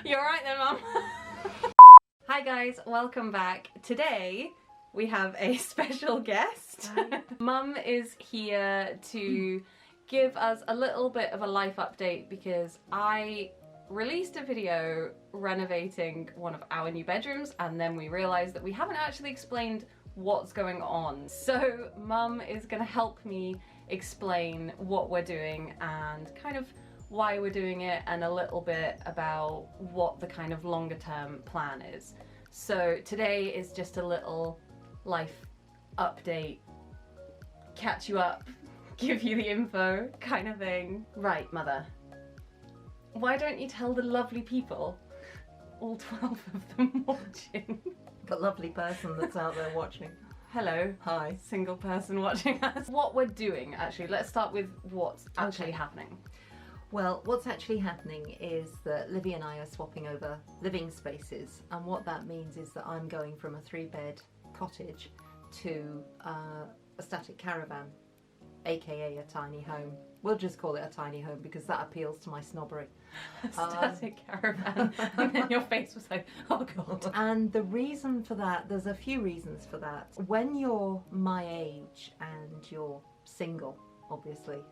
You're right then, Mum. Hi guys, welcome back. Today we have a special guest. Mum is here to give us a little bit of a life update because I released a video renovating one of our new bedrooms and then we realised that we haven't actually explained what's going on. So Mum is going to help me explain what we're doing and kind of why we're doing it and a little bit about what the kind of longer term plan is. So today is just a little life update, catch you up, give you the info kind of thing. Right, Mother, why don't you tell the lovely people, all 12 of them watching. The lovely person that's out there watching. Hello. Hi. Single person watching us. What we're doing, actually, let's start with what's actually happening. Well, what's actually happening is that Livy and I are swapping over living spaces, and what that means is that I'm going from a 3-bed cottage to a static caravan, aka a tiny home. We'll just call it a tiny home because that appeals to my snobbery. A static caravan. And then your face was like, oh god. And the reason for that, there's a few reasons for that. When you're my age and you're single, obviously,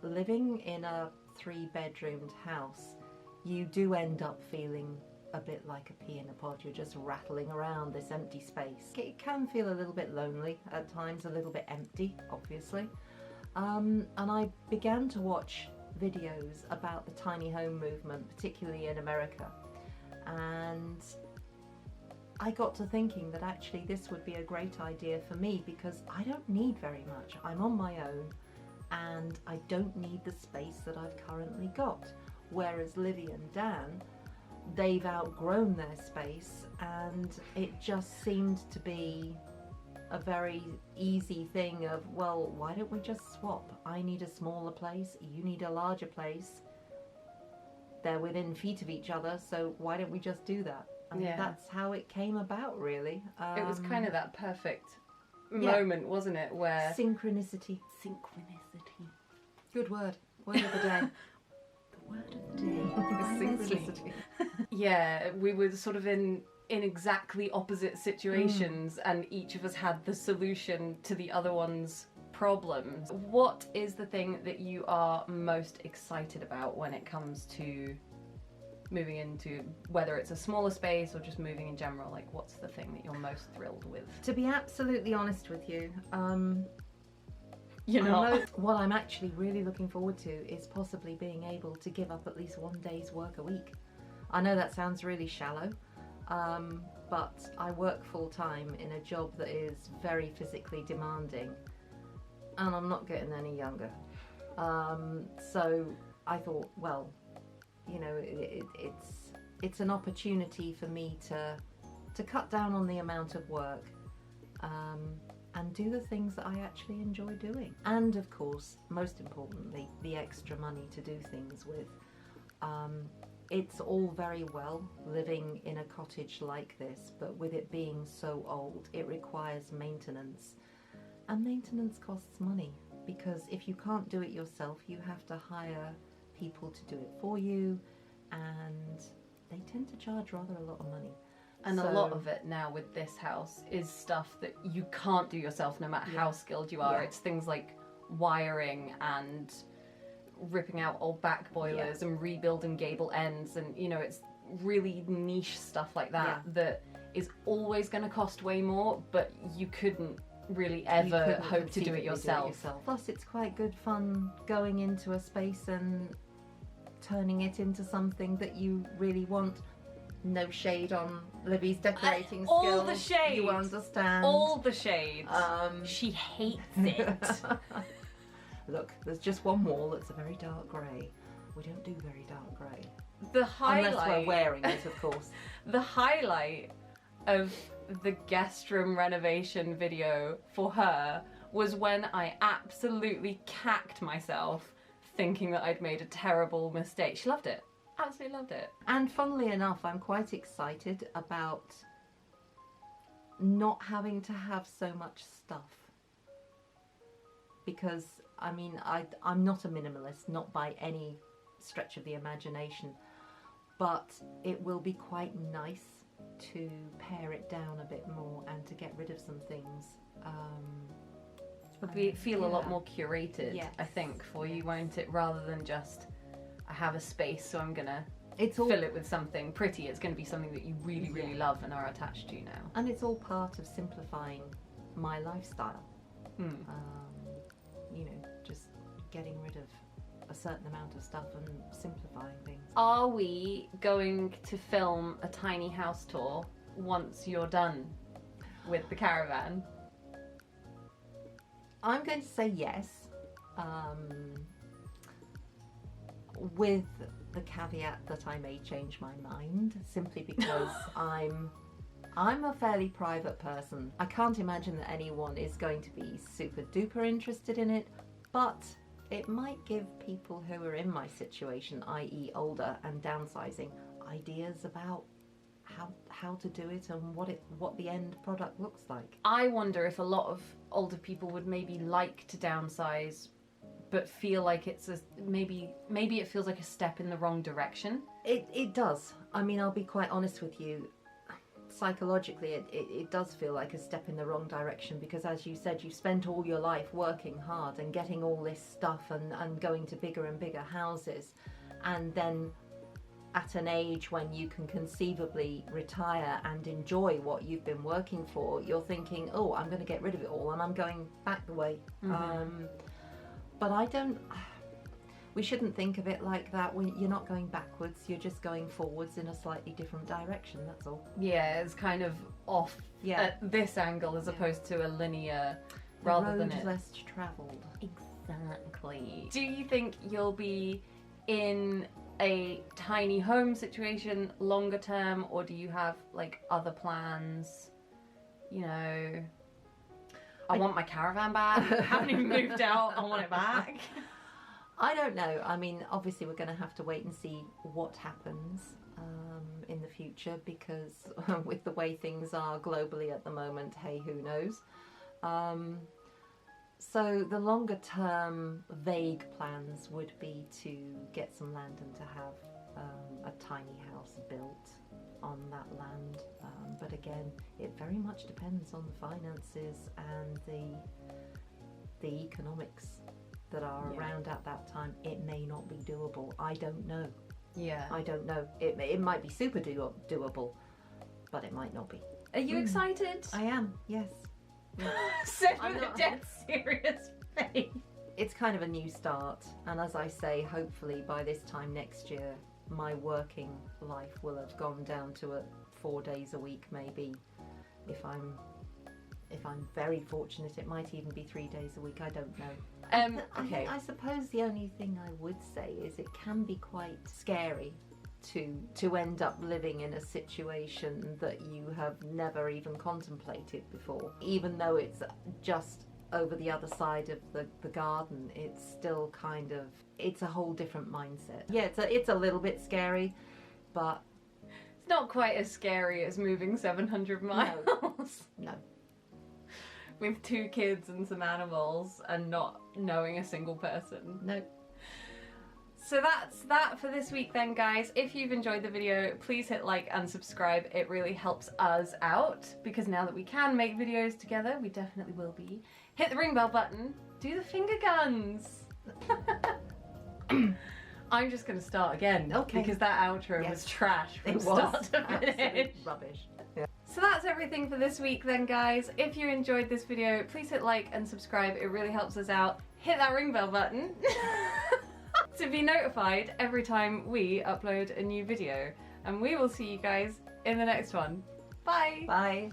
living in a 3-bedroomed house, you do end up feeling a bit like a pea in a pod. You're just rattling around this empty space. It can feel a little bit lonely at times, a little bit empty, obviously. And I began to watch videos about the tiny home movement, particularly in America, and I got to thinking that actually this would be a great idea for me because I don't need very much. I'm on my own and I don't need the space that I've currently got. Whereas Livy and Dan, they've outgrown their space and it just seemed to be a very easy thing of, well, why don't we just swap? I need a smaller place, you need a larger place. They're within feet of each other, so why don't we just do that? And that's how it came about, really. It was kind of that perfect moment, wasn't it? Where synchronicity. Good word. Word of the day. The word of the day. Synchronicity. Yeah, we were sort of in exactly opposite situations and each of us had the solution to the other one's problems. What is the thing that you are most excited about when it comes to moving into, whether it's a smaller space or just moving in general? Like, what's the thing that you're most thrilled with? To be absolutely honest with you, you're not. What I'm actually really looking forward to is possibly being able to give up at least one day's work a week. I know that sounds really shallow, but I work full-time in a job that is very physically demanding and I'm not getting any younger. So I thought, well, you know, it's an opportunity for me to cut down on the amount of work and do the things that I actually enjoy doing. And of course, most importantly, the extra money to do things with. It's all very well living in a cottage like this, but with it being so old, it requires maintenance. And maintenance costs money, because if you can't do it yourself, you have to hire people to do it for you, and they tend to charge rather a lot of money. And a lot of it now with this house is stuff that you can't do yourself no matter how skilled you are. It's things like wiring and ripping out old back boilers and rebuilding gable ends, and you know, it's really niche stuff like that that is always going to cost way more, but you couldn't really ever hope to do it yourself. Plus it's quite good fun going into a space and turning it into something that you really want. No shade on Livy's decorating skills. All the shade. You understand. All the shade. She hates it. Look, there's just one wall that's a very dark grey. We don't do very dark grey. The highlight... Unless we're wearing it, of course. The highlight of the guest room renovation video for her was when I absolutely cacked myself thinking that I'd made a terrible mistake. She loved it. Absolutely loved it. And funnily enough, I'm quite excited about not having to have so much stuff. Because, I mean, I'm not a minimalist, not by any stretch of the imagination, but it will be quite nice to pare it down a bit more and to get rid of some things. It'll feel a lot more curated, Yes. I think, for you, won't it? Rather than just, I have a space, so I'm gonna It's all, fill it with something pretty. It's going to be something that you really, really love and are attached to now. and it's all part of simplifying my lifestyle. You know, just getting rid of a certain amount of stuff and simplifying things. Are we going to film a tiny house tour once you're done with the caravan? I'm going to say yes, with the caveat that I may change my mind, simply because I'm a fairly private person. I can't imagine that anyone is going to be super duper interested in it, but it might give people who are in my situation, i.e. older and downsizing, ideas about how to do it and what the end product looks like. I wonder if a lot of older people would maybe like to downsize, but feel like it's maybe it feels like a step in the wrong direction. It does. I mean, I'll be quite honest with you. Psychologically, it does feel like a step in the wrong direction, because as you said, you spent all your life working hard and getting all this stuff and going to bigger and bigger houses, and then at an age when you can conceivably retire and enjoy what you've been working for, you're thinking, oh, I'm going to get rid of it all and I'm going back the way. But we shouldn't think of it like that. When you're not going backwards, you're just going forwards in a slightly different direction, that's all. Yeah, it's kind of off at this angle as opposed to a linear, rather than it. Less travelled. Exactly. Do you think you'll be in a tiny home situation longer term, or do you have like other plans? You know, I want my caravan back. I haven't even moved out. I want it back. I don't know. I mean, obviously we're going to have to wait and see what happens in the future, because with the way things are globally at the moment, hey, who knows? So the longer term vague plans would be to get some land and to have a tiny house built on that land. But again, it very much depends on the finances and the economics that are around at that time. It may not be doable. I don't know. Yeah. I don't know. It might be super doable, but it might not be. Are you excited? I am, yes. Said with a dead serious face. It's kind of a new start, and as I say, hopefully by this time next year, my working life will have gone down to 4 days a week, maybe. If I'm very fortunate, it might even be 3 days a week. I don't know. Okay. I suppose the only thing I would say is it can be quite scary to end up living in a situation that you have never even contemplated before. Even though it's just over the other side of the garden, it's still kind of, it's a whole different mindset. Yeah, it's a little bit scary, but it's not quite as scary as moving 700 miles. No. With 2 kids and some animals and not knowing a single person. No. So that's that for this week then, guys. If you've enjoyed the video, please hit like and subscribe. It really helps us out, because now that we can make videos together, we definitely will be. Hit the ring bell button. Do the finger guns. I'm just going to start again. Okay. Because that outro was trash from It start was to finish. absolute rubbish. Yeah. So that's everything for this week then, guys. If you enjoyed this video, please hit like and subscribe. It really helps us out. Hit that ring bell button to be notified every time we upload a new video. And we will see you guys in the next one. Bye! Bye.